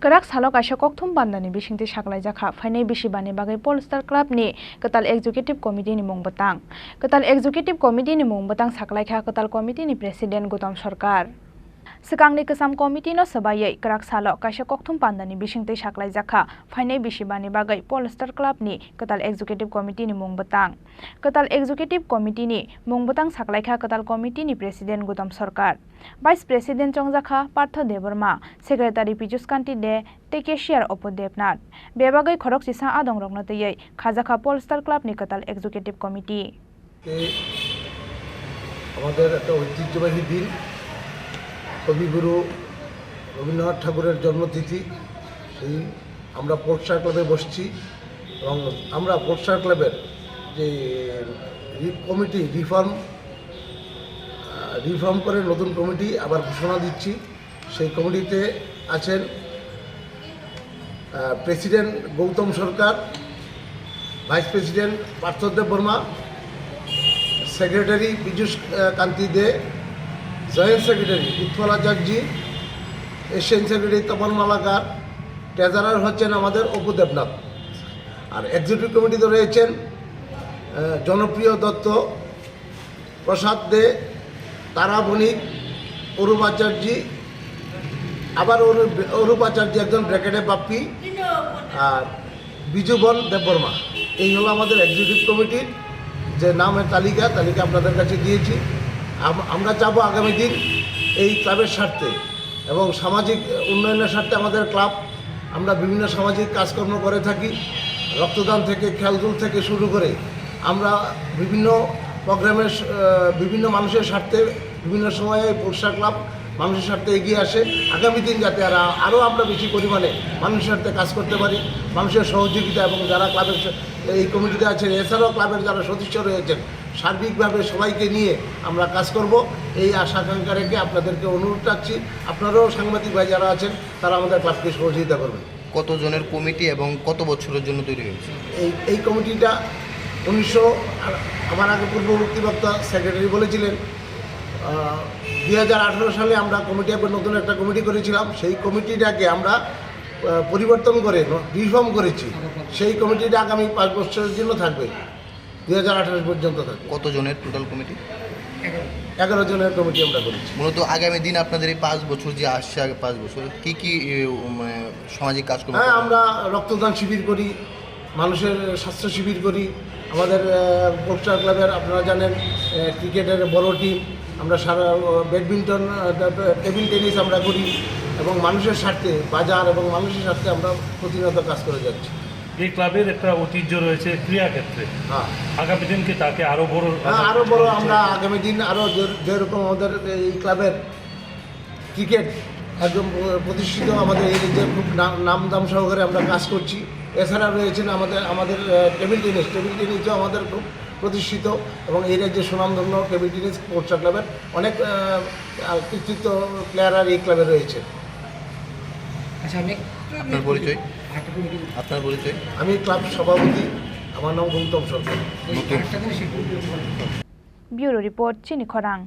Kraksalo kaisa kokthum bandani bisingti Saklaijakha Phainai Bisibani bagwi Polestar Clubni Kwtal Executive Committeeni Mung Bwtang. Kwtal Executive Committeeni Mung Bwtang Saklaijakha Kwtal Committeeni President Bwtang Sarkar. Sikangni Kasam Committee no sabayai Kraksalo kaisa kokthum bandani bisingti Saklaijakha Phainai Bisibani bagwi Polestar Clubni Kwtal Executive Committeeni Mung Bwtang. Kwtal Executive Committeeni Mung Bwtang Saklaijakha Kwtal Committeeni President Bwtang Sarkar. Vice President Chongjakha Partho Deborma, Secretary Pijus Kanti De, Tekeshiyar Opo Debnath. Bebagai Khorok Sisa Adong Rognoteyai, Khajakha Polestar Club ni Kwtal Executive Committee. আমাদের একটা ঐতিহ্যবাহী দিন কবিগুরু রবীন্দ্রনাথ ঠাকুরের জন্মতিথি সেই আমরা পোলস্টার ক্লাবে বসছি এবং আমরা পোলস্টার ক্লাবের যে কমিটি রিফর্ম করে নতুন কমিটি আবার ঘোষণা দিচ্ছি। সেই কমিটিতে আছেন president Gautam Sarkar, vice president Partha Debbarma, secretary Piyush Kanti De, joint secretary Utpalacharya, এশিয়ান সেক্রেটারি তপন মালাকার, ট্রেজারার হচ্ছেন আমাদের অপু দেবনাথ। আর এক্সিকিউটিভ কমিটিতে রয়েছেন জনপ্রিয় দত্ত, প্রসাদ দে, তারা বণিক, অরূপ আচার্যি, আবার অরূপ আচার্যি একজন ব্র্যাকেটে বাপ্পি, আর বিজুবন দেববর্মা। এই হলো আমাদের এক্সিকিউটিভ কমিটির যে নামের তালিকা আপনাদের কাছে দিয়েছি। আমরা চাবো আগামী দিন এই ক্লাবের স্বার্থে এবং সামাজিক উন্নয়নের স্বার্থে আমাদের ক্লাব আমরা বিভিন্ন সামাজিক কাজকর্ম করে থাকি, রক্তদান থেকে খেলাধুলা থেকে শুরু করে আমরা বিভিন্ন প্রোগ্রামের বিভিন্ন মানুষের স্বার্থে বিভিন্ন সময়ে পোলস্টার ক্লাব মানুষের স্বার্থে এগিয়ে আসে। আগামী দিন যাতে আরও আমরা বেশি পরিমাণে মানুষের স্বার্থে কাজ করতে পারি, মানুষের সহযোগিতা এবং যারা ক্লাবের এই কমিটিতে আছেন এছাড়াও ক্লাবের যারা সদস্য রয়েছেন সার্বিকভাবে সবাইকে নিয়ে আমরা কাজ করব এই আশা আকাঙ্ক্ষা রেখে আপনাদেরকে অনুরোধ রাখছি। আপনারাও সাংবাদিক ভাই যারা আছেন তারা আমাদের ক্লাবকে সহযোগিতা করবেন। কতজনের কমিটি এবং কত বছরের জন্য তৈরি হয়েছে? এই কমিটিটা আমার আগে পূর্ববর্তী বক্তা সেক্রেটারি বলেছিলেন 2018 সালে আমরা নতুন একটা কমিটি করেছিলাম। সেই কমিটিটাকে আমরা পরিবর্তন করে রিফর্ম করেছি। সেই কমিটিটা আগামী 5 বছরের জন্য থাকবে, 2028 পর্যন্ত থাকবে। কতজনের টোটাল কমিটি? 11 জনের কমিটি আমরা করেছি। মূলত আগামী দিন আপনাদের এই 5 বছর যে আসছে, আগে 5 বছর কী কী সামাজিক কাজ করবেন? হ্যাঁ, আমরা রক্তদান শিবির করি, মানুষের স্বাস্থ্য শিবির করি। আমাদের পোলস্টার ক্লাবের আপনারা জানেন ক্রিকেটের বড় টিম, আমরা সারা ব্যাডমিন্টন, টেবিল টেনিস আমরা করি এবং মানুষের স্বার্থে বাজার এবং মানুষের স্বার্থে আমরা প্রতিনিয়ত কাজ করে যাচ্ছি। এই ক্লাবের একটা ঐতিহ্য রয়েছে ক্রীড়াক্ষেত্রে। হ্যাঁ, আগামী দিন কি তাকে আরও বড়? আরও বড় আমরা আগামী দিন আরও যেরকম আমাদের এই ক্লাবের ক্রিকেট একদম প্রতিষ্ঠিত, আমাদের এই যে খুব নামদাম সহকারে আমরা কাজ করছি। এছাড়া রয়েছেন আমাদের টেবিল টেনিসও আমাদের খুব প্রতিষ্ঠিত এবং এই রাজ্যে সুনামধন্য টেবিল টেনিস পোলস্টার ক্লাবের অনেক কৃতিত্ব প্লেয়ার এই ক্লাবে রয়েছে। আপনার পরিচয়? আমি ক্লাব সভাপতি, আমার নাম গৌতম সরকার। ব্যুরো রিপোর্ট, চিনি খরাং।